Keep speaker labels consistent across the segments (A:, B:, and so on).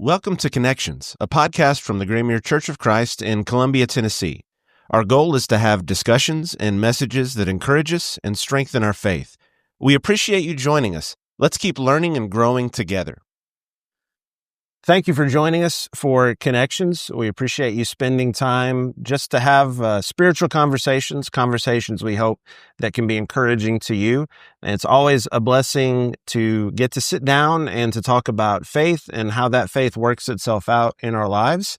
A: Welcome to Connections, a podcast from the Graymere Church of Christ in Columbia, Tennessee. Our goal is to have discussions and messages that encourage us and strengthen our faith. We appreciate you joining us. Let's keep learning and growing together. Thank you for joining us for Connections. We appreciate you spending time just to have spiritual conversations we hope that can be encouraging to you. And it's always a blessing to get to sit down and to talk about faith and how that faith works itself out in our lives.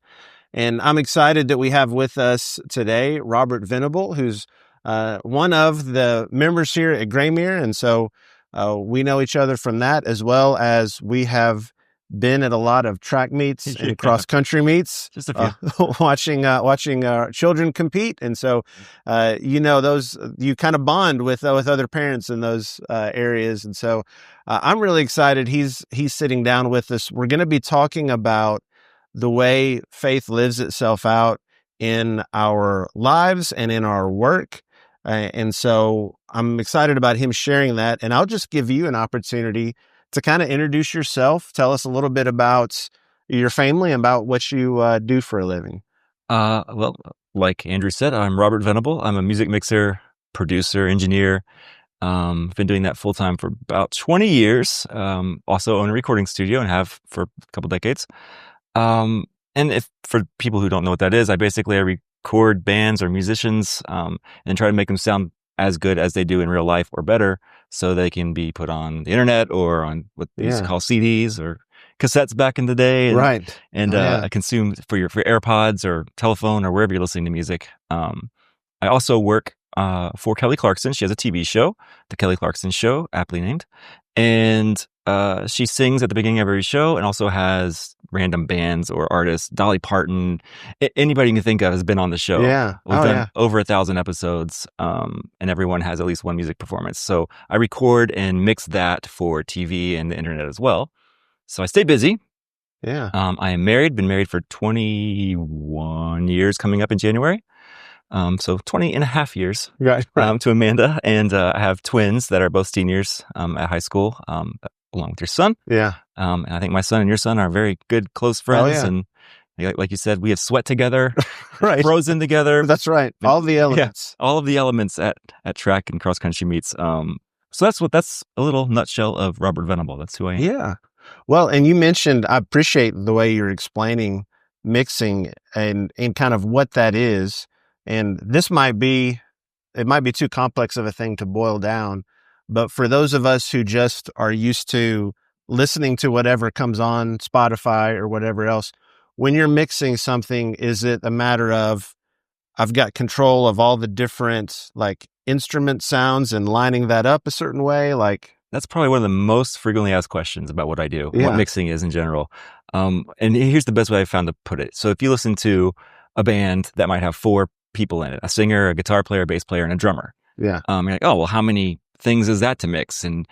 A: And I'm excited that we have with us today Robert Venable, who's one of the members here at Graymere. And so we know each other from that, as well as we have been at a lot of track meets and cross-country meets,
B: just a few.
A: watching our children compete. And so, you kind of bond with other parents in those areas. And so I'm really excited. He's sitting down with us. We're going to be talking about the way faith lives itself out in our lives and in our work. And so I'm excited about him sharing that. And I'll just give you an opportunity to kind of introduce yourself. Tell us a little bit about your family and about what you do for a living.
B: Well, like Andrew said, I'm Robert Venable. I'm a music mixer, producer, engineer. Been doing that full time for about 20 years. Also own a recording studio and have for a couple decades. And if for people who don't know what that is, I record bands or musicians and try to make them sound as good as they do in real life or better, so they can be put on the internet or on what they used to call CDs or cassettes back in the day. And, consumed for your AirPods or telephone or wherever you're listening to music. I also work for Kelly Clarkson. She has a TV show, The Kelly Clarkson Show, aptly named. And she sings at the beginning of every show and also has random bands or artists. Dolly Parton, anybody you can think of has been on the show. We've done over 1,000 episodes, and everyone has at least one music performance. So I record and mix that for TV and the internet as well. So I stay busy. I am married, been married for 21 years coming up in January. So 20 and a half years to Amanda. And I have twins that are both seniors at high school, along with your son. And I think my son and your son are very good, close friends. And like you said, we have sweat together, frozen together.
A: That's right. All the elements.
B: Yeah, all of the elements at track and cross-country meets. So that's a little nutshell of Robert Venable. That's who I am.
A: Yeah. Well, and you mentioned, I appreciate the way you're explaining mixing and kind of what that is. And it might be too complex of a thing to boil down, but for those of us who just are used to listening to whatever comes on Spotify or whatever else, when you're mixing something, is it a matter of, I've got control of all the different instrument sounds and lining that up a certain way?
B: That's probably one of the most frequently asked questions about what I do, what mixing is in general. And here's the best way I've found to put it. So if you listen to a band that might have 4 people in it, a singer, a guitar player, a bass player, and a drummer. You're like, oh, well, how many things is that to mix and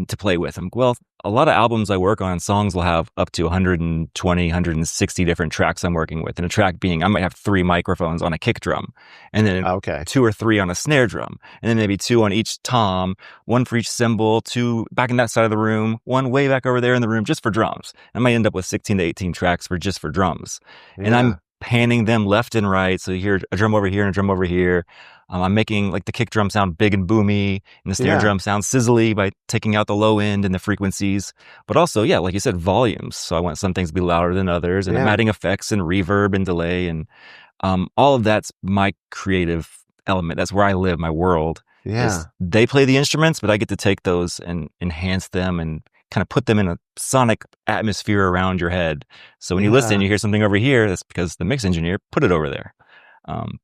B: to play with? Well, a lot of albums I work on, songs will have up to 120, 160 different tracks I'm working with. And a track being, I might have 3 microphones on a kick drum, and then 2 or 3 on a snare drum, and then maybe 2 on each tom, 1 for each cymbal, 2 back in that side of the room, 1 way back over there in the room just for drums. I might end up with 16 to 18 tracks for drums. And I'm panning them left and right. So you hear a drum over here and a drum over here. I'm making the kick drum sound big and boomy, and the snare drum sound sizzly by taking out the low end and the frequencies. But also, like you said, volumes. So I want some things to be louder than others, and I'm adding effects and reverb and delay, and all of that's my creative element. That's where I live, my world. They play the instruments, but I get to take those and enhance them and kind of put them in a sonic atmosphere around your head. So when you listen, you hear something over here, that's because the mix engineer put it over there.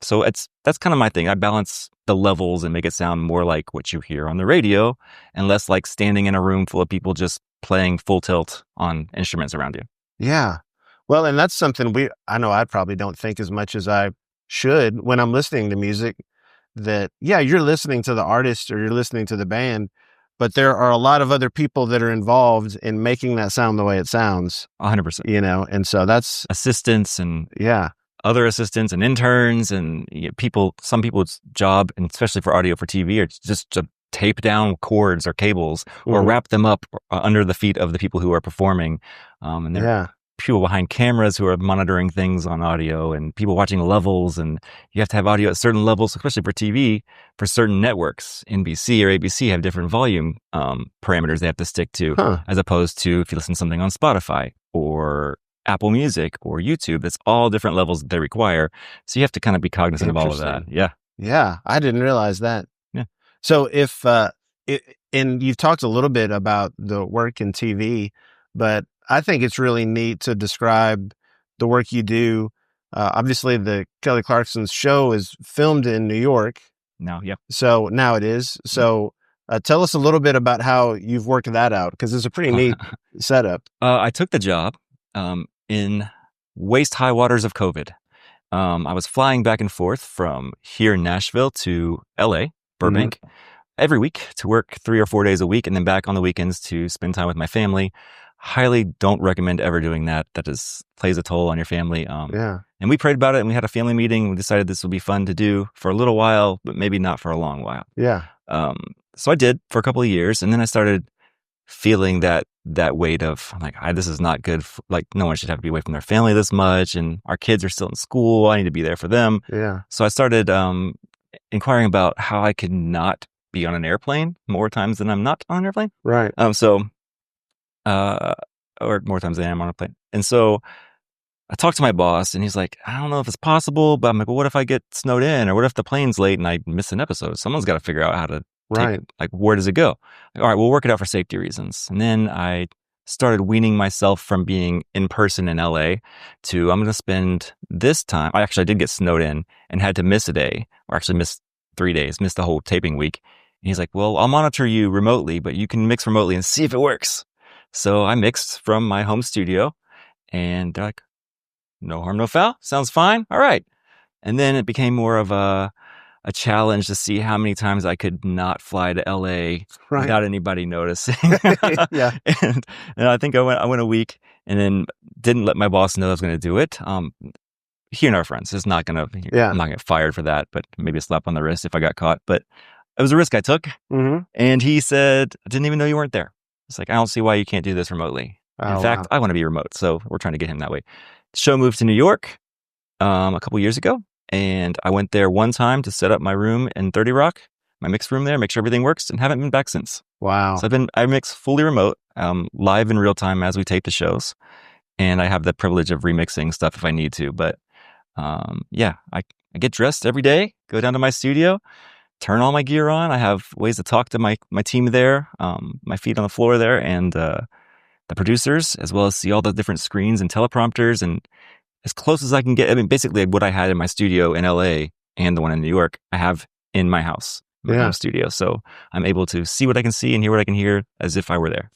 B: So that's kind of my thing. I balance the levels and make it sound more like what you hear on the radio and less like standing in a room full of people just playing full tilt on instruments around you.
A: Yeah. Well, and that's something I know I probably don't think as much as I should when I'm listening to music, that, you're listening to the artist or you're listening to the band, but there are a lot of other people that are involved in making that sound the way it sounds.
B: 100%.
A: And so that's
B: assistants and other assistants and interns and some people's job, and especially for audio for TV, are just to tape down cords or cables or wrap them up under the feet of the people who are performing. And people behind cameras who are monitoring things on audio and people watching levels, and you have to have audio at certain levels, especially for TV, for certain networks. NBC or ABC have different volume parameters they have to stick to, as opposed to if you listen to something on Spotify or Apple Music or YouTube, that's all different levels that they require. So you have to kind of be cognizant of all of that. Yeah.
A: Yeah. I didn't realize that.
B: Yeah.
A: So and you've talked a little bit about the work in TV, but I think it's really neat to describe the work you do. Obviously, the Kelly Clarkson's show is filmed in New York.
B: Now, yeah.
A: So now it is. So tell us a little bit about how you've worked that out, because it's a pretty neat setup.
B: I took the job in waist-high waters of COVID. I was flying back and forth from here in Nashville to LA, Burbank, every week to work 3 or 4 days a week, and then back on the weekends to spend time with my family. Highly don't recommend ever doing that. That just plays a toll on your family. And we prayed about it, and we had a family meeting. We decided this would be fun to do for a little while, but maybe not for a long while.
A: Yeah.
B: So I did for a couple of years, and then I started feeling that weight of, I'm like, this is not good. Like, no one should have to be away from their family this much, and our kids are still in school. I need to be there for them.
A: Yeah.
B: So I started inquiring about how I could not be on an airplane more times than I'm not on an airplane.
A: Right.
B: Or more times than I am on a plane. And so I talked to my boss, and he's like, I don't know if it's possible, but I'm like, well, what if I get snowed in, or what if the plane's late and I miss an episode? Someone's got to figure out how to where does it go? All right, we'll work it out for safety reasons. And then I started weaning myself from being in person in LA to, I'm going to spend this time. I did get snowed in and had to miss a day, or actually miss 3 days, missed the whole taping week. And he's like, well, I'll monitor you remotely, but you can mix remotely and see if it works. So I mixed from my home studio, and they're like, no harm, no foul. Sounds fine. All right. And then it became more of a challenge to see how many times I could not fly to LA without anybody noticing.
A: Yeah.
B: And I think I went a week, and then didn't let my boss know I was going to do it. He and our friends. It's not going to, I'm not going to get fired for that, but maybe a slap on the wrist if I got caught. But it was a risk I took. And he said, I didn't even know you weren't there. It's like, I don't see why you can't do this remotely. In fact, I want to be remote. So we're trying to get him that way. The show moved to New York a couple years ago. And I went there one time to set up my room in 30 Rock, my mix room there, make sure everything works, and haven't been back since.
A: Wow.
B: So I mix fully remote, live in real time as we tape the shows. And I have the privilege of remixing stuff if I need to. But I get dressed every day, go down to my studio, turn all my gear on. I have ways to talk to my team there, my feet on the floor there, and the producers, as well as see all the different screens and teleprompters, and as close as I can get. I mean, basically what I had in my studio in LA and the one in New York, I have in my house, my home studio. So I'm able to see what I can see and hear what I can hear as if I were there.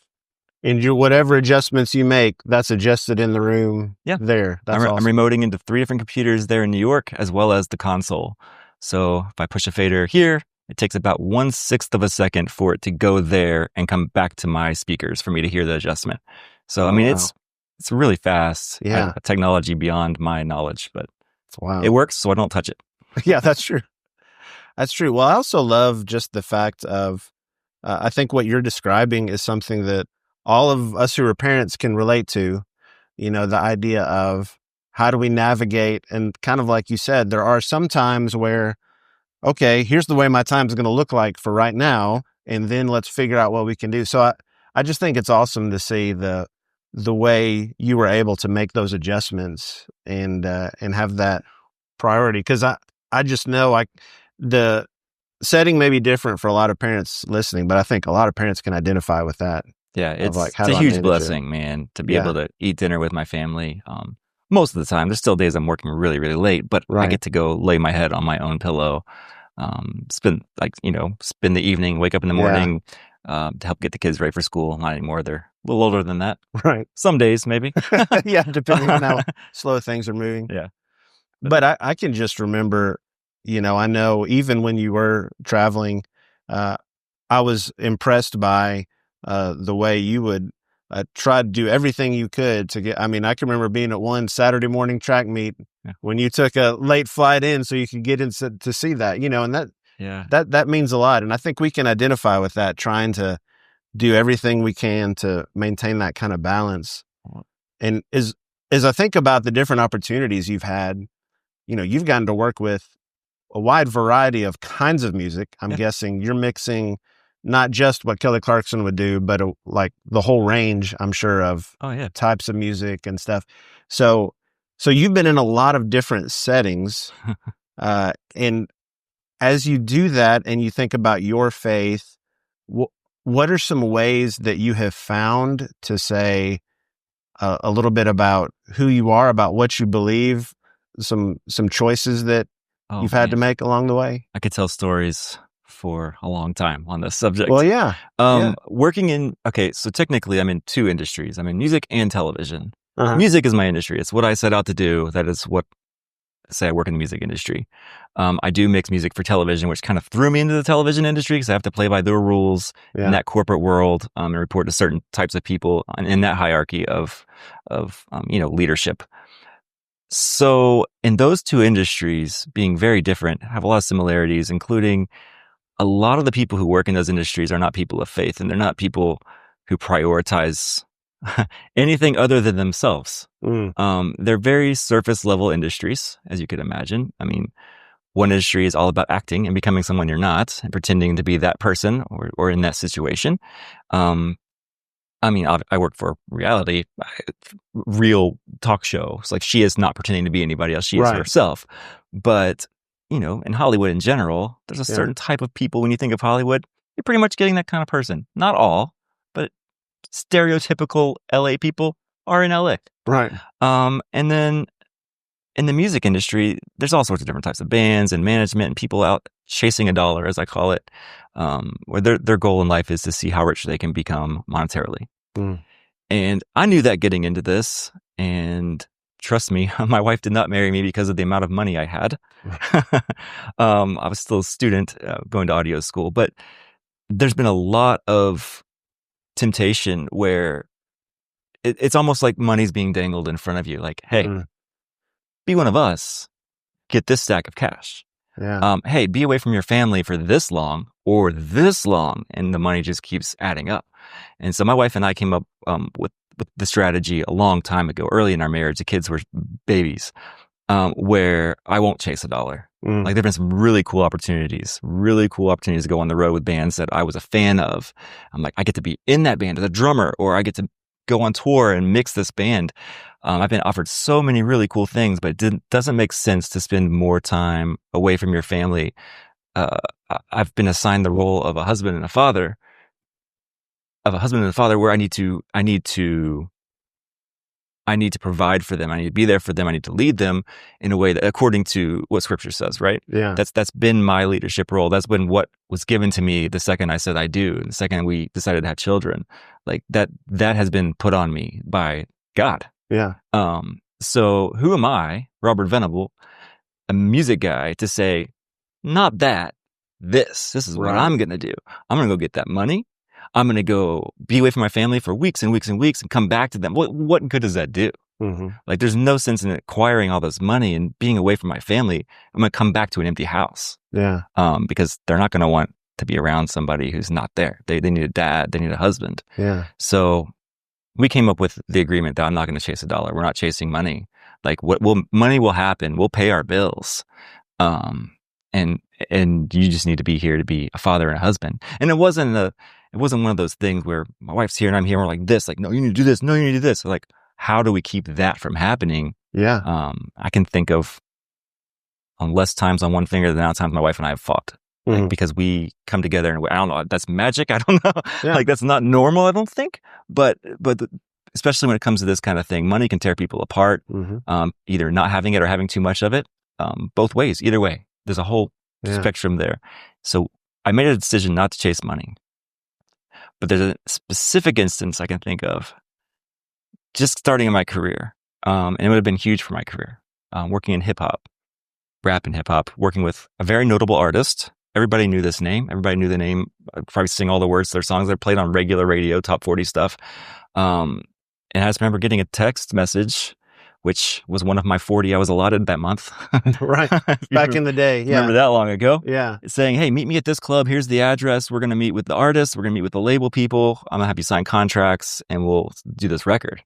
A: And whatever adjustments you make, that's adjusted in the room there. That's awesome.
B: I'm remoting into 3 different computers there in New York, as well as the console. So if I push a fader here, it takes about 1/6 of a second for it to go there and come back to my speakers for me to hear the adjustment. So, it's really fast.
A: Yeah.
B: Technology beyond my knowledge, but
A: wow.
B: It works, so I don't touch it.
A: Yeah, that's true. That's true. Well, I also love just the fact of, I think what you're describing is something that all of us who are parents can relate to, the idea of how do we navigate, and kind of like you said, there are some times where, okay, here's the way my time is going to look like for right now, and then let's figure out what we can do. So I just think it's awesome to see the way you were able to make those adjustments and have that priority. Because I just know the setting may be different for a lot of parents listening, but I think a lot of parents can identify with that.
B: Yeah, it's a huge blessing, man, to be able to eat dinner with my family. Most of the time, there's still days I'm working really, really late, but I get to go lay my head on my own pillow, spend the evening, wake up in the morning, to help get the kids ready for school. Not anymore. They're a little older than that.
A: Right.
B: Some days, maybe.
A: Yeah, depending on how slow things are moving.
B: Yeah.
A: But I can just remember, I know even when you were traveling, I was impressed by the way you would try to do everything you could to get. I mean, I can remember being at one Saturday morning track meet when you took a late flight in so you could get in to see that, and that means a lot. And I think we can identify with that, trying to do everything we can to maintain that kind of balance. And as I think about the different opportunities you've had, you've gotten to work with a wide variety of kinds of music. I'm guessing you're mixing not just what Kelly Clarkson would do, but like the whole range, I'm sure, of types of music and stuff. So you've been in a lot of different settings. And as you do that and you think about your faith, what are some ways that you have found to say a little bit about who you are, about what you believe, some choices that you've had to make along the way?
B: I could tell stories for a long time on this subject.
A: Well, yeah.
B: So technically I'm in two industries. I'm in music and television. Music is my industry. It's what I set out to do. That is what, say I work in the music industry. I do mix music for television, which kind of threw me into the television industry because I have to play by their rules in that corporate world and report to certain types of people in that hierarchy of leadership. So in those two industries, being very different, have a lot of similarities, including a lot of the people who work in those industries are not people of faith, and they're not people who prioritize anything other than themselves. They're very surface level industries, as you could imagine. I mean, one industry is all about acting and becoming someone you're not and pretending to be that person or in that situation. I work for reality, real talk show. It's like she is not pretending to be anybody else. She is herself. But, in Hollywood in general, there's a certain type of people. When you think of Hollywood, you're pretty much getting that kind of person. Not all, but stereotypical LA people are in LA.
A: Right.
B: And then in the music industry, there's all sorts of different types of bands and management and people out chasing a dollar, as I call it, where their goal in life is to see how rich they can become monetarily. And I knew that getting into this, and trust me, my wife did not marry me because of the amount of money I had. I was still a student going to audio school, but there's been a lot of temptation where it's almost like money's being dangled in front of you. Like, hey, be one of us, get this stack of cash. Hey, be away from your family for this long or this long, and the money just keeps adding up. And so my wife and I came up with the strategy a long time ago, early in our marriage. The kids were babies, where I won't chase a dollar. Like, there've been some really cool opportunities to go on the road with bands that I was a fan of. I'm like, I get to be in that band as a drummer, or I get to go on tour and mix this band. I've been offered so many really cool things, but it doesn't make sense to spend more time away from your family. I've been assigned the role of a husband and a father, where I need to provide for them. I need to be there for them. I need to lead them in a way that, according to what Scripture says, right?
A: Yeah.
B: That's been my leadership role. That's been what was given to me the second I said I do, the second we decided to have children. Like that has been put on me by God.
A: Yeah.
B: So who am I, Robert Venable, a music guy, to say, not that, this is what I'm going to do. I'm going to go get that money. I'm going to go be away from my family for weeks and weeks and weeks and come back to them. What good does that do? Like, there's no sense in acquiring all this money and being away from my family. I'm going to come back to an empty house.
A: Yeah.
B: Because they're not going to want to be around somebody who's not there. They need a dad. They need a husband.
A: Yeah.
B: So we came up with the agreement that I'm not going to chase a dollar. We're not chasing money. Like, money will happen. We'll pay our bills. And you just need to be here to be a father and a husband. And it wasn't one of those things where my wife's here and I'm here and we're like this, like, no, you need to do this. No, you need to do this. So, like, how do we keep that from happening?
A: Yeah.
B: I can think of less times on one finger than times my wife and I have fought. Like, because we come together and I don't know, that's magic. I don't know. Yeah. Like, that's not normal, I don't think. But especially when it comes to this kind of thing, money can tear people apart. Either not having it or having too much of it. Both ways, either way. There's a whole spectrum there. So I made a decision not to chase money. But there's a specific instance I can think of just starting in my career. And it would have been huge for my career. Working in hip hop, rap and hip hop, working with a very notable artist. Everybody knew this name. Everybody knew the name. I'd probably sing all the words to their songs. They're played on regular radio, top 40 stuff. And I just remember getting a text message, which was one of my 40 I was allotted that month.
A: Right. Back in the day. Yeah.
B: Remember that long ago?
A: Yeah.
B: Saying, hey, meet me at this club. Here's the address. We're going to meet with the artists. We're going to meet with the label people. I'm going to have you sign contracts and we'll do this record.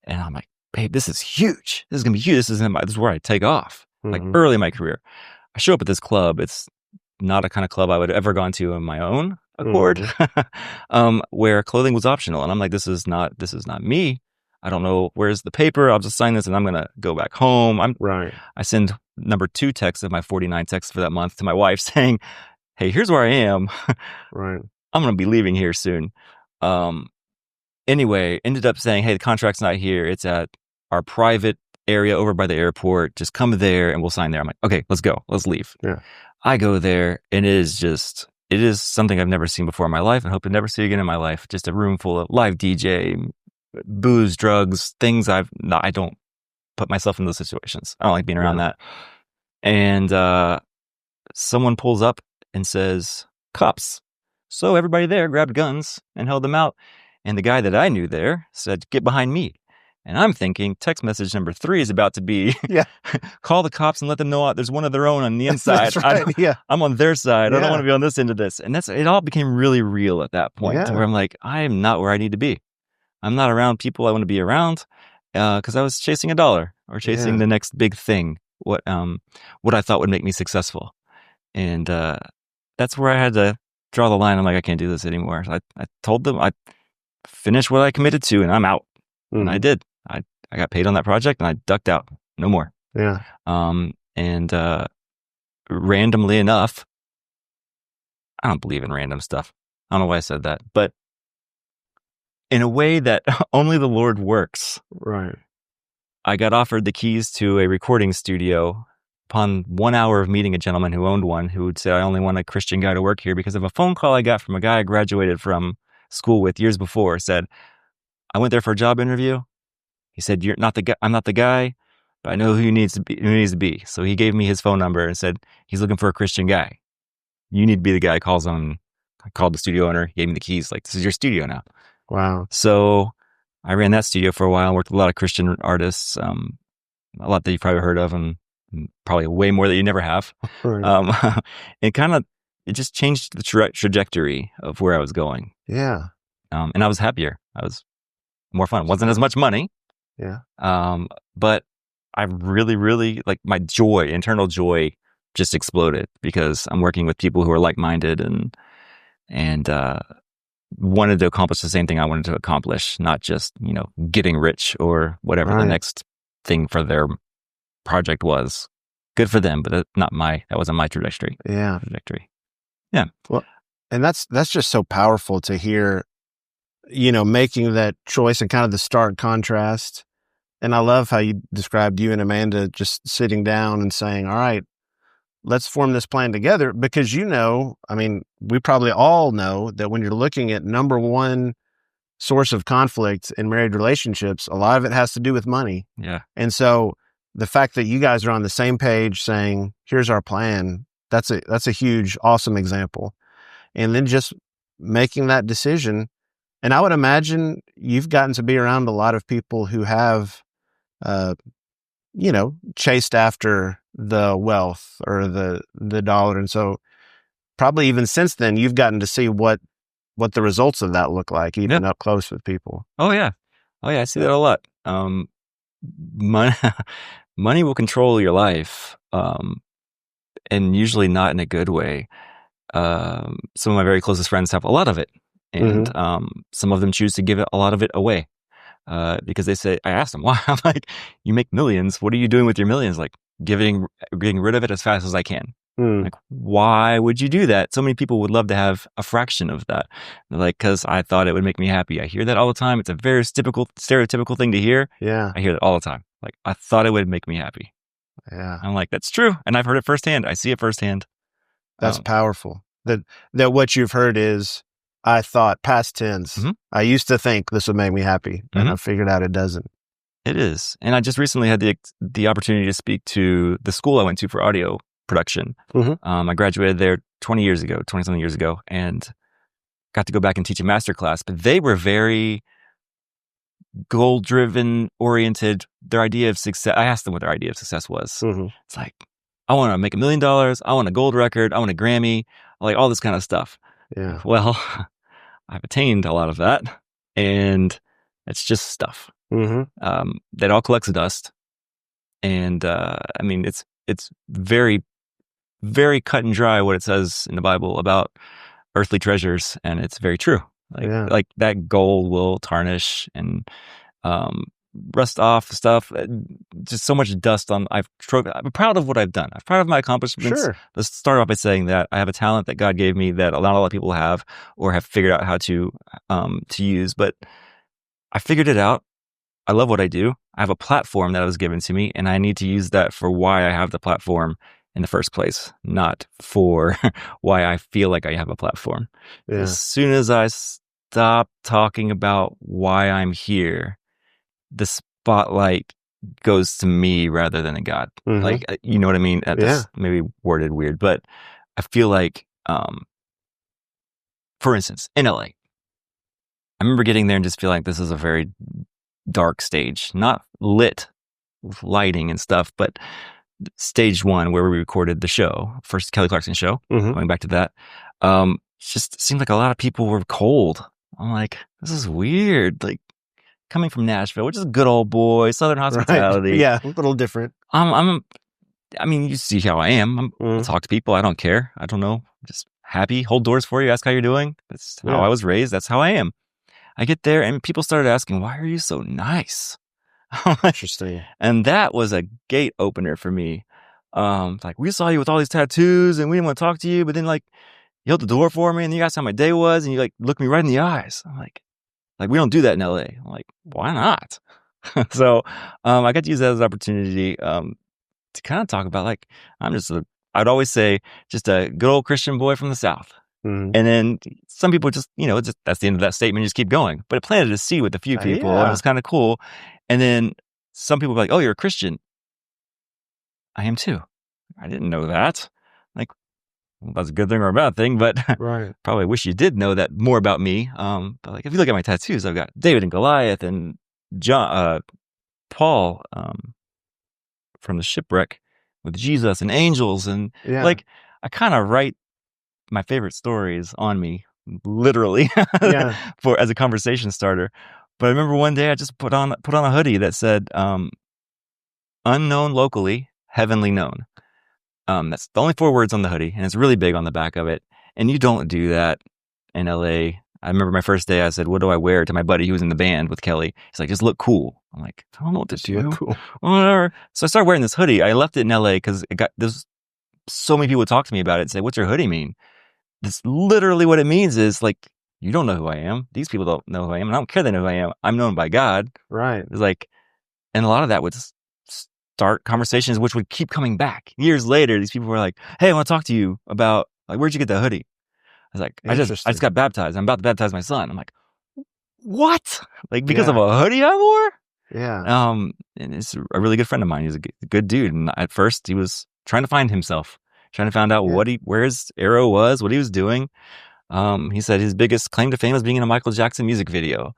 B: And I'm like, babe, this is huge. This is going to be huge. This is where I take off, like early in my career. I show up at this club. It's not a kind of club I would have ever gone to on my own accord, where clothing was optional. And I'm like, this is not me. I don't know, where's the paper? I'll just sign this and I'm going to go back home. I send number 2 text of my 49 texts for that month to my wife saying, hey, here's where I am.
A: Right.
B: I'm going to be leaving here soon. Anyway, ended up saying, hey, the contract's not here. It's at our private area over by the airport. Just come there and we'll sign there. I'm like, okay, let's go. Let's leave.
A: Yeah.
B: I go there and it is something I've never seen before in my life and hope to never see again in my life. Just a room full of live DJ, booze, drugs, things I don't put myself in those situations. I don't like being around that. And someone pulls up and says, cops. So everybody there grabbed guns and held them out. And the guy that I knew there said, get behind me. And I'm thinking text message number 3 is about to be, call the cops and let them know there's one of their own on the inside.
A: That's right.
B: I'm on their side. I don't want to be on this end of this. And it all became really real at that point where I'm like, I am not where I need to be. I'm not around people I want to be around because I was chasing a dollar or chasing the next big thing, what I thought would make me successful. And that's where I had to draw the line. I'm like, I can't do this anymore. I told them I finished what I committed to and I'm out. And I did. I got paid on that project and I ducked out. No more.
A: Yeah.
B: And randomly enough, I don't believe in random stuff. I don't know why I said that, but in a way that only the Lord works.
A: Right.
B: I got offered the keys to a recording studio upon 1 hour of meeting a gentleman who owned one, who would say, I only want a Christian guy to work here because of a phone call I got from a guy I graduated from school with years before. Said, I went there for a job interview. He said, "You're not the guy. I'm not the guy, but I know who needs to be." So he gave me his phone number and said, he's looking for a Christian guy. You need to be the guy. Calls him. I called the studio owner. He gave me the keys. Like, this is your studio now.
A: Wow.
B: So I ran that studio for a while. Worked with a lot of Christian artists, a lot that you've probably heard of, and probably way more that you never have. Right. It just changed the trajectory of where I was going.
A: Yeah.
B: And I was happier. I was more fun. It wasn't as much money.
A: Yeah.
B: But I really, really, like, my joy, internal joy just exploded because I'm working with people who are like-minded and wanted to accomplish the same thing I wanted to accomplish, not just, getting rich or whatever the next thing for their project was. Good for them, but that wasn't my trajectory.
A: Yeah.
B: Yeah.
A: Well, and that's just so powerful to hear, making that choice and kind of the stark contrast. And I love how you described you and Amanda just sitting down and saying, all right, let's form this plan together, because, we probably all know that when you're looking at number one source of conflict in married relationships, a lot of it has to do with money.
B: Yeah.
A: And so the fact that you guys are on the same page saying, here's our plan, that's a huge, awesome example. And then just making that decision. And I would imagine you've gotten to be around a lot of people who have, chased after the wealth or the dollar. And so probably even since then, you've gotten to see what the results of that look like, even up close with people.
B: Oh yeah. I see that a lot. Money will control your life. And usually not in a good way. Some of my very closest friends have a lot of it. And some of them choose to give a lot of it away. Because they say, I asked them, why? I'm like, you make millions. What are you doing with your millions? Like, getting rid of it as fast as I can. Like, why would you do that? So many people would love to have a fraction of that. They're like, because I thought it would make me happy. I hear that all the time. It's a very stereotypical thing to hear.
A: Yeah.
B: I hear that all the time. Like, I thought it would make me happy.
A: Yeah.
B: I'm like, that's true. And I've heard it firsthand. I see it firsthand.
A: That's powerful. That what you've heard is, I thought, past tense. I used to think this would make me happy, and I figured out it doesn't.
B: It is. And I just recently had the opportunity to speak to the school I went to for audio production. I graduated there 20-something years ago, and got to go back and teach a master class. But they were very goal-driven, oriented. Their idea of success, I asked them what their idea of success was. It's like, I want to make $1 million. I want a gold record. I want a Grammy, like all this kind of stuff.
A: Yeah.
B: Well, I've attained a lot of that, and it's just stuff. that all collects dust. And I mean, it's very, very cut and dry what it says in the Bible about earthly treasures, and it's very true. Like that gold will tarnish and rust off stuff. Just so much dust on. I'm proud of what I've done. I'm proud of my accomplishments.
A: Sure.
B: Let's start off by saying that I have a talent that God gave me that not a lot of people have or have figured out how to use. But I figured it out. I love what I do. I have a platform that was given to me, and I need to use that for why I have the platform in the first place, not for why I feel like I have a platform. Yeah. As soon as I stop talking about why I'm here, the spotlight goes to me rather than to God. Like, you know what I mean? That's maybe worded weird, but I feel like, for instance, in LA, I remember getting there and just feeling like this is a very dark stage, not lit with lighting and stuff, but stage one where we recorded the show, first Kelly Clarkson show, going back to that. Just seemed like a lot of people were cold. I'm like, this is weird. Like, coming from Nashville, which is a good old boy, Southern hospitality.
A: Right. Yeah, a little different.
B: I mean, you see how I am. I talk to people. I don't care. I don't know. Just happy. Hold doors for you. Ask how you're doing. That's how I was raised. That's how I am. I get there and people started asking, why are you so nice?
A: Interesting.
B: And that was a gate opener for me. Like, we saw you with all these tattoos and we didn't want to talk to you, but then like you held the door for me and you asked how my day was and you like looked me right in the eyes. I'm like we don't do that in LA. I'm like, why not? So I got to use that as an opportunity to kind of talk about like, I'd always say just a good old Christian boy from the South. And then some people just, that's the end of that statement. You just keep going. But it planted a seed with a few people. And it was kind of cool. And then some people were like, oh, you're a Christian. I am too. I didn't know that. Like, well, that's a good thing or a bad thing, but probably wish you did know that more about me. But like, if you look at my tattoos, I've got David and Goliath and Paul from the shipwreck with Jesus and angels. And like, I kind of write my favorite stories on me, literally, as a conversation starter. But I remember one day I just put on a hoodie that said, unknown locally, heavenly known. That's the only 4 words on the hoodie, and it's really big on the back of it. And you don't do that in LA. I remember my first day, I said, what do I wear, to my buddy who was in the band with Kelly. He's like, just look cool. I'm like, I don't know what to do. Look cool. Whatever. So I started wearing this hoodie. I left it in LA because there's so many people would talk to me about it and say, what's your hoodie mean? This literally what it means is like, you don't know who I am. These people don't know who I am. And I don't care they know who I am. I'm known by God.
A: Right.
B: It's like, and a lot of that would start conversations which would keep coming back. Years later, these people were like, hey, I want to talk to you about, like, where'd you get that hoodie? I was like, I just got baptized. I'm about to baptize my son. I'm like, what? Like, because of a hoodie I wore?
A: Yeah.
B: And it's a really good friend of mine. He's a good dude. And at first he was trying to find himself, trying to find out where his arrow was, what he was doing. He said his biggest claim to fame was being in a Michael Jackson music video.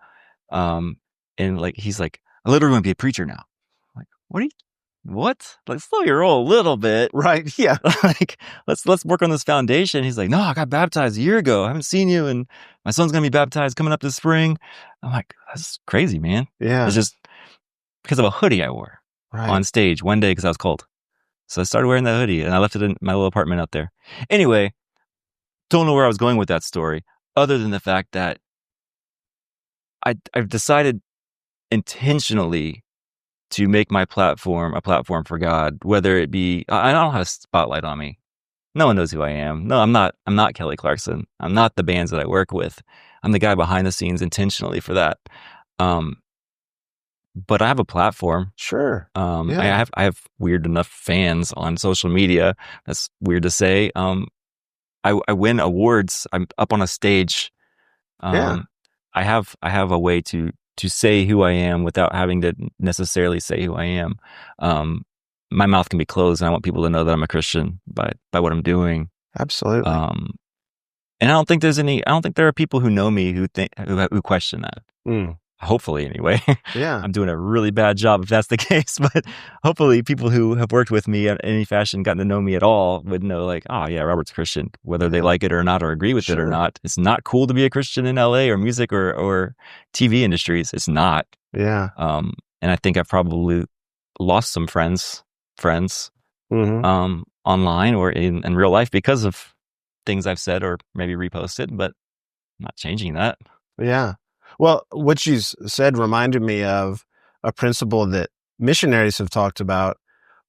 B: And like, he's like, I literally want to be a preacher now. I'm like, what? Like, slow your roll a little bit.
A: Right. Yeah.
B: Like, let's work on this foundation. He's like, no, I got baptized a year ago. I haven't seen you. And my son's going to be baptized coming up this spring. I'm like, that's crazy, man.
A: Yeah.
B: It's just because of a hoodie I wore on stage one day because I was cold. So I started wearing that hoodie and I left it in my little apartment out there. Anyway, don't know where I was going with that story other than the fact that I've decided intentionally to make my platform a platform for God, whether it be, I don't have a spotlight on me. No one knows who I am. No, I'm not Kelly Clarkson. I'm not the bands that I work with. I'm the guy behind the scenes intentionally for that. But I have a platform.
A: Sure.
B: I have weird enough fans on social media. That's weird to say. I win awards. I'm up on a stage. I have a way to say who I am without having to necessarily say who I am. My mouth can be closed, and I want people to know that I'm a Christian by what I'm doing.
A: Absolutely.
B: And I don't think there are people who know me who question that. hopefully anyway.
A: Yeah.
B: I'm doing a really bad job if that's the case, but hopefully people who have worked with me in any fashion, gotten to know me at all, would know like, oh yeah, Robert's Christian, whether they like it or not, or agree with it or not. It's not cool to be a Christian in LA or music or TV industries. It's not.
A: Yeah.
B: And I think I've probably lost some friends online or in real life because of things I've said or maybe reposted, but I'm not changing that.
A: Yeah. Well, what you said reminded me of a principle that missionaries have talked about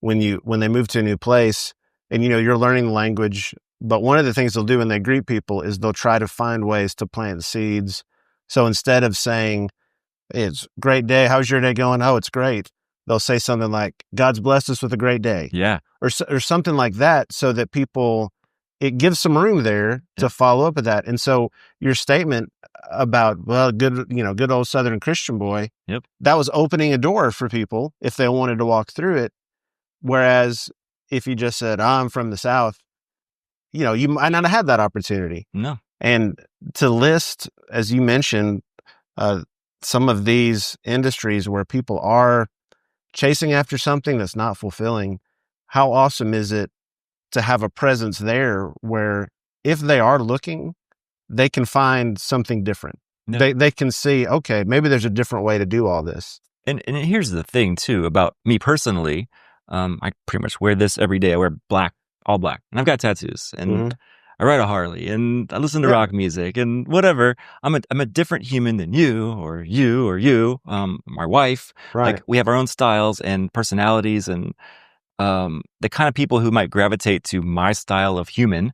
A: when they move to a new place and, you're learning the language. But one of the things they'll do when they greet people is they'll try to find ways to plant seeds. So instead of saying, it's a great day, how's your day going? Oh, it's great. They'll say something like, God's blessed us with a great day.
B: Yeah.
A: Or something like that, so that it gives some room there to follow up with that. And so your statement about, well, good old Southern Christian boy, that was opening a door for people if they wanted to walk through it. Whereas if you just said, I'm from the South, you might not have had that opportunity.
B: No.
A: And to list, as you mentioned, some of these industries where people are chasing after something that's not fulfilling, how awesome is it to have a presence there where if they are looking, they can find something different. No. They can see, okay, maybe there's a different way to do all this.
B: And here's the thing too about me personally. I pretty much wear this every day. I wear black, all black, and I've got tattoos, and I ride a Harley, and I listen to rock music, and whatever. I'm a different human than you, or you, my wife.
A: Right.
B: Like we have our own styles and personalities, and the kind of people who might gravitate to my style of human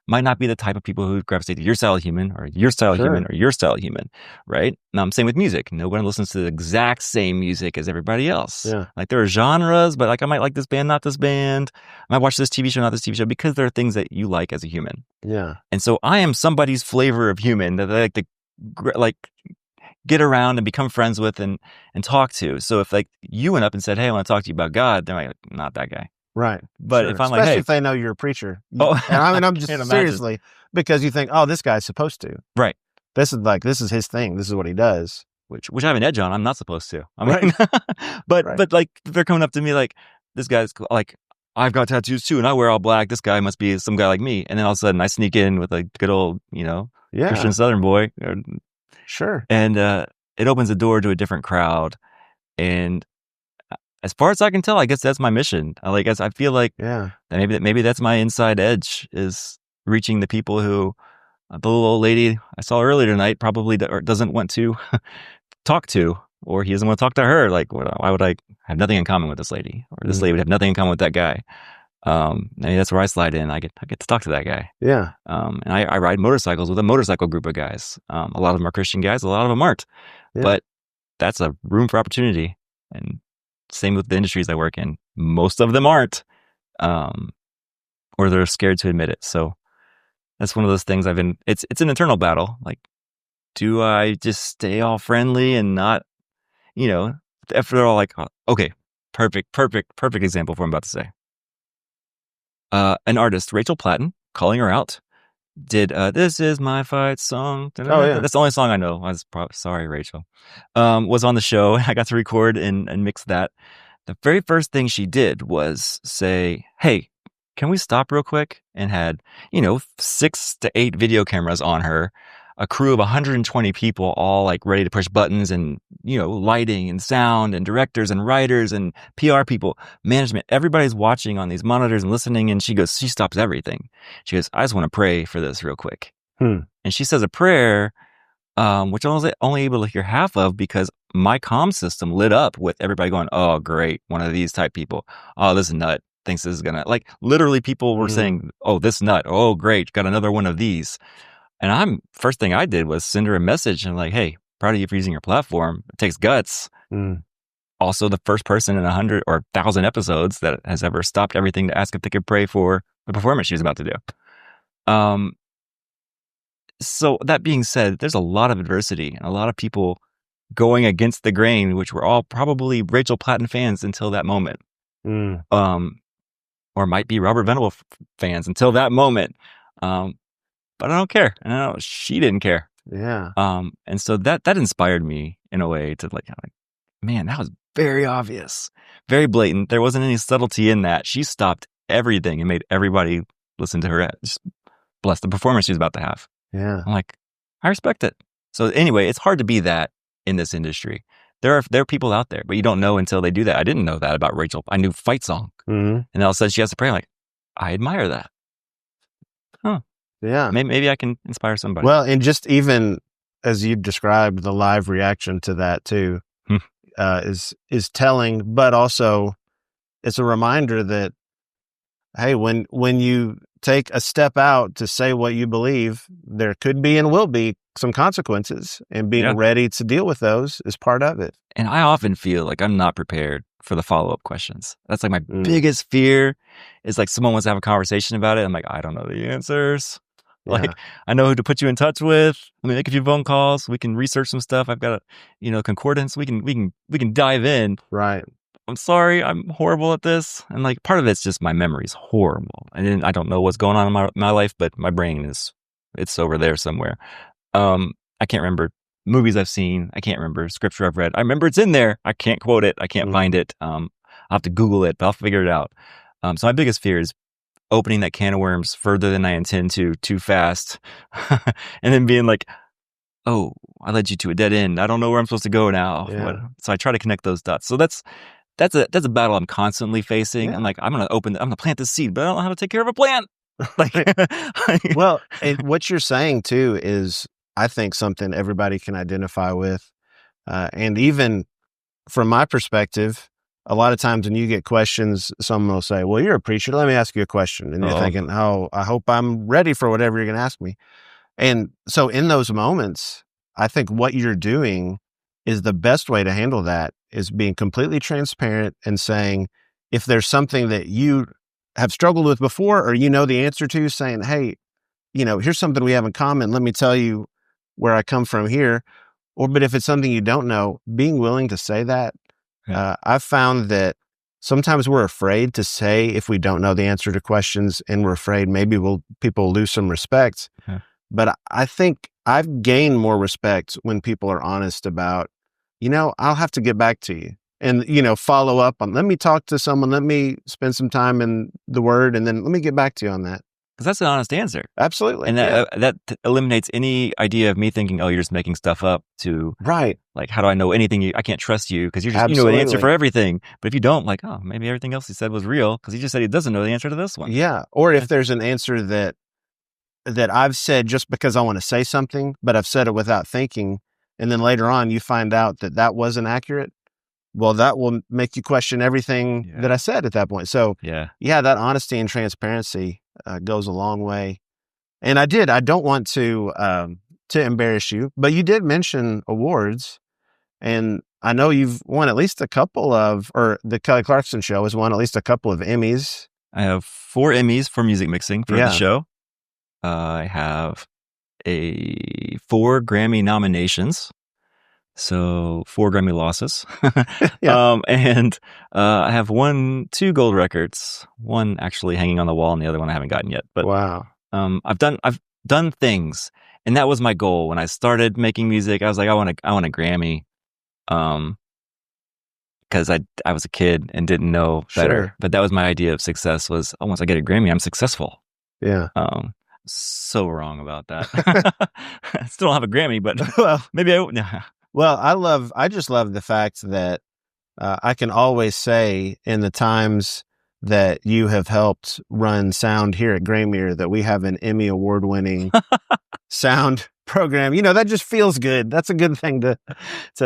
B: might not be the type of people who gravitate to your style of human or your style of human or your style of human, right? Now, I'm saying with music, no one listens to the exact same music as everybody else.
A: Yeah.
B: Like there are genres, but like I might like this band, not this band. I might watch this TV show, not this TV show, because there are things that you like as a human.
A: Yeah.
B: And so I am somebody's flavor of human that they like to get around and become friends with and talk to. So if like you went up and said, hey, I want to talk to you about God, they're like, not that guy.
A: Right.
B: But if I'm
A: especially
B: like, hey,
A: if they know you're a preacher.
B: Oh,
A: and I'm just seriously, because you think, oh, this guy's supposed to.
B: Right.
A: This is his thing. This is what he does.
B: Which I have an edge on. I'm not supposed to. I mean, but like they're coming up to me like, this guy's cool. Like, I've got tattoos too, and I wear all black. This guy must be some guy like me. And then all of a sudden I sneak in with a good old, Christian Southern boy.
A: Sure.
B: And it opens the door to a different crowd. And as far as I can tell, I guess that's my mission. I feel like maybe that's my inside edge, is reaching the people who the little old lady I saw earlier tonight probably doesn't want to talk to, or he doesn't want to talk to her. Like, why would I have nothing in common with this lady, or this lady would have nothing in common with that guy? Maybe that's where I slide in. I get to talk to that guy.
A: Yeah.
B: And I ride motorcycles with a motorcycle group of guys. A lot of them are Christian guys. A lot of them aren't. Yeah. But that's a room for opportunity. And same with the industries I work in. Most of them aren't, or they're scared to admit it. So that's one of those things it's an internal battle. Like, do I just stay all friendly and not, after they're all like, oh, okay, perfect example for what I'm about to say. An artist, Rachel Platten, calling her out, did This Is My Fight song.
A: Oh, yeah.
B: That's the only song I know. Sorry, Rachel. Was on the show. I got to record and mix that. The very first thing she did was say, hey, can we stop real quick? And had, 6 to 8 video cameras on her, a crew of 120 people, all like ready to push buttons, and, lighting and sound and directors and writers and PR people, management, everybody's watching on these monitors and listening. And she stops everything. She goes, I just want to pray for this real quick. And she says a prayer, which I was only able to hear half of because my comm system lit up with everybody going, oh, great. One of these type people. Oh, this nut thinks this is going to, like, literally people were saying, oh, this nut. Oh, great. Got another one of these. And first thing I did was send her a message and like, hey, proud of you for using your platform. It takes guts. Also the first person in 100 or 1,000 episodes that has ever stopped everything to ask if they could pray for the performance she was about to do. So that being said, there's a lot of adversity and a lot of people going against the grain, which were all probably Rachel Platten fans until that moment. Or might be Robert Venable fans until that moment. But I don't care. And I know she didn't care.
A: Yeah.
B: And so that inspired me. in a way to like, man, that was very obvious, very blatant. There wasn't any subtlety in that. She stopped everything and made everybody listen to her. Just bless the performance she's about to have.
A: Yeah.
B: I'm like, I respect it. So anyway, it's hard to be that in this industry. There are people out there, but you don't know until they do that. I didn't know that about Rachel. I knew Fight Song.
A: Mm-hmm.
B: And all of a sudden she has to pray. I'm like, I admire that. Huh.
A: Yeah.
B: Maybe I can inspire somebody.
A: Well, and just even as you've described, the live reaction to that too is telling, but also it's a reminder that, hey, when you take a step out to say what you believe, there could be and will be some consequences, and being ready to deal with those is part of it.
B: And I often feel like I'm not prepared for the follow-up questions. That's like my biggest fear is like someone wants to have a conversation about it. I'm like, I don't know the answers. Yeah. Like, I know who to put you in touch with. Let me make a few phone calls. We can research some stuff. I've got a concordance. We can dive in.
A: Right.
B: I'm sorry, I'm horrible at this. And like part of it's just my memory's horrible. And then I don't know what's going on in my life, but my brain it's over there somewhere. I can't remember movies I've seen. I can't remember scripture I've read. I remember it's in there. I can't quote it. I can't find it. I'll have to Google it, but I'll figure it out. So my biggest fear is opening that can of worms further than I intend to, too fast. And then being like, oh, I led you to a dead end. I don't know where I'm supposed to go now.
A: Yeah.
B: So I try to connect those dots. So that's a battle I'm constantly facing. Yeah. I'm like, I'm going to plant this seed, but I don't know how to take care of a plant. Like,
A: well, and what you're saying too is, I think, something everybody can identify with. And even from my perspective, a lot of times when you get questions, someone will say, well, you're a preacher. Let me ask you a question. And you're thinking, oh, I hope I'm ready for whatever you're going to ask me. And so in those moments, I think what you're doing is the best way to handle that is being completely transparent and saying, if there's something that you have struggled with before, or you know the answer to, saying, hey, here's something we have in common. Let me tell you where I come from here. But if it's something you don't know, being willing to say that. Yeah. I've found that sometimes we're afraid to say if we don't know the answer to questions, and we're afraid maybe people lose some respect. Yeah. But I think I've gained more respect when people are honest about, I'll have to get back to you and, follow up on, let me talk to someone, let me spend some time in the Word, and then let me get back to you on that.
B: Because that's an honest answer.
A: Absolutely.
B: And that eliminates any idea of me thinking, oh, you're just making stuff up to,
A: right.
B: Like, how do I know anything? I can't trust you because you know the answer for everything. But if you don't, like, oh, maybe everything else he said was real because he just said he doesn't know the answer to this one.
A: Yeah. Or if there's an answer that I've said just because I want to say something, but I've said it without thinking, and then later on you find out that wasn't accurate, well, that will make you question everything that I said at that point. So, that honesty and transparency goes a long way. And I don't want to embarrass you, but you did mention awards, and I know you've won at least a couple of, or the Kelly Clarkson Show has won at least a couple of Emmys.
B: I have 4 Emmys for music mixing for the show. I have 4 Grammy nominations. So 4 Grammy losses. And I have 2 gold records, one actually hanging on the wall and the other one I haven't gotten yet. But
A: wow.
B: I've done things, and that was my goal. When I started making music, I was like, I want a Grammy. Because I was a kid and didn't know better. Sure. But that was my idea of success was, once I get a Grammy, I'm successful.
A: Yeah.
B: So wrong about that. I still don't have a Grammy, but maybe I would.
A: Well, I just love the fact that I can always say in the times that you have helped run sound here at Graymere that we have an Emmy award-winning sound program. That just feels good. That's a good thing to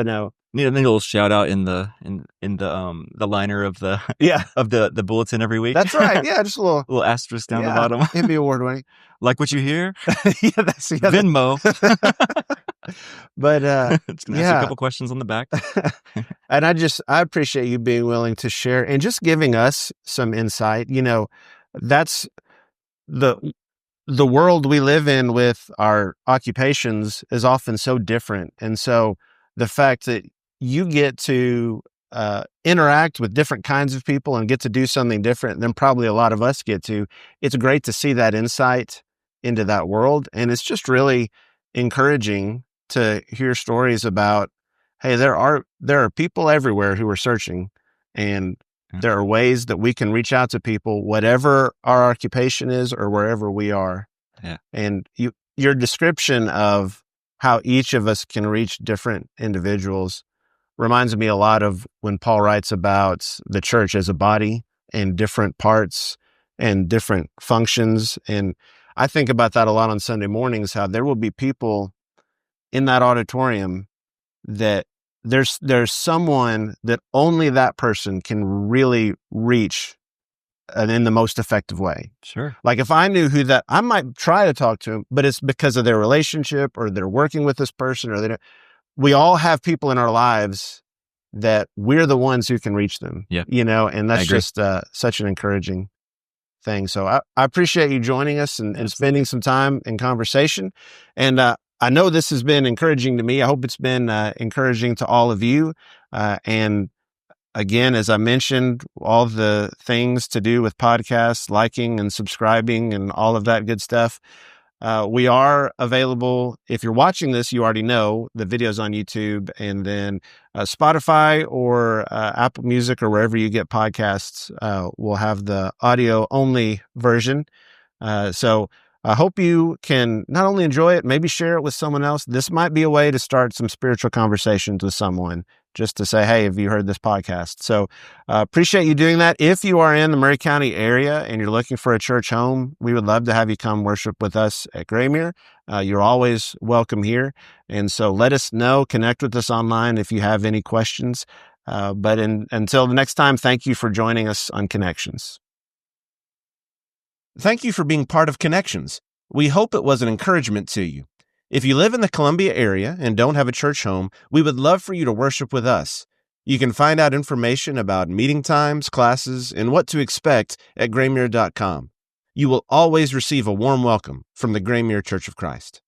A: know.
B: Need a little shout out in the liner of the of the bulletin every week.
A: That's right. Yeah, just a
B: little asterisk down the bottom.
A: Emmy award-winning.
B: Like what you hear?
A: That's
B: Venmo.
A: But
B: just gonna ask you a couple questions on the back.
A: And I appreciate you being willing to share and just giving us some insight. That's the world we live in with our occupations is often so different. And so the fact that you get to interact with different kinds of people and get to do something different than probably a lot of us get to, it's great to see that insight into that world. And it's just really encouraging to hear stories about, hey, there are people everywhere who are searching, and there are ways that we can reach out to people, whatever our occupation is or wherever we are.
B: Yeah.
A: And your description of how each of us can reach different individuals reminds me a lot of when Paul writes about the church as a body and different parts and different functions. And I think about that a lot on Sunday mornings, how there will be people in that auditorium that there's someone that only that person can really reach in the most effective way.
B: Sure.
A: Like if I knew who that, I might try to talk to him, but it's because of their relationship or they're working with this person, or we all have people in our lives that we're the ones who can reach them.
B: Yeah.
A: And that's just such an encouraging thing. So I appreciate you joining us and spending some time in conversation. And I know this has been encouraging to me. I hope it's been encouraging to all of you. And again, as I mentioned, all the things to do with podcasts, liking and subscribing and all of that good stuff. We are available. If you're watching this, you already know the videos on YouTube, and then Spotify or Apple Music or wherever you get podcasts will have the audio only version. So I hope you can not only enjoy it, maybe share it with someone else. This might be a way to start some spiritual conversations with someone, just to say, hey, have you heard this podcast? So appreciate you doing that. If you are in the Murray County area and you're looking for a church home, we would love to have you come worship with us at Graymere. You're always welcome here. And so let us know, connect with us online if you have any questions. But until the next time, thank you for joining us on Connections. Thank you for being part of Connections. We hope it was an encouragement to you. If you live in the Columbia area and don't have a church home, we would love for you to worship with us. You can find out information about meeting times, classes, and what to expect at graymere.com. You will always receive a warm welcome from the Graymere Church of Christ.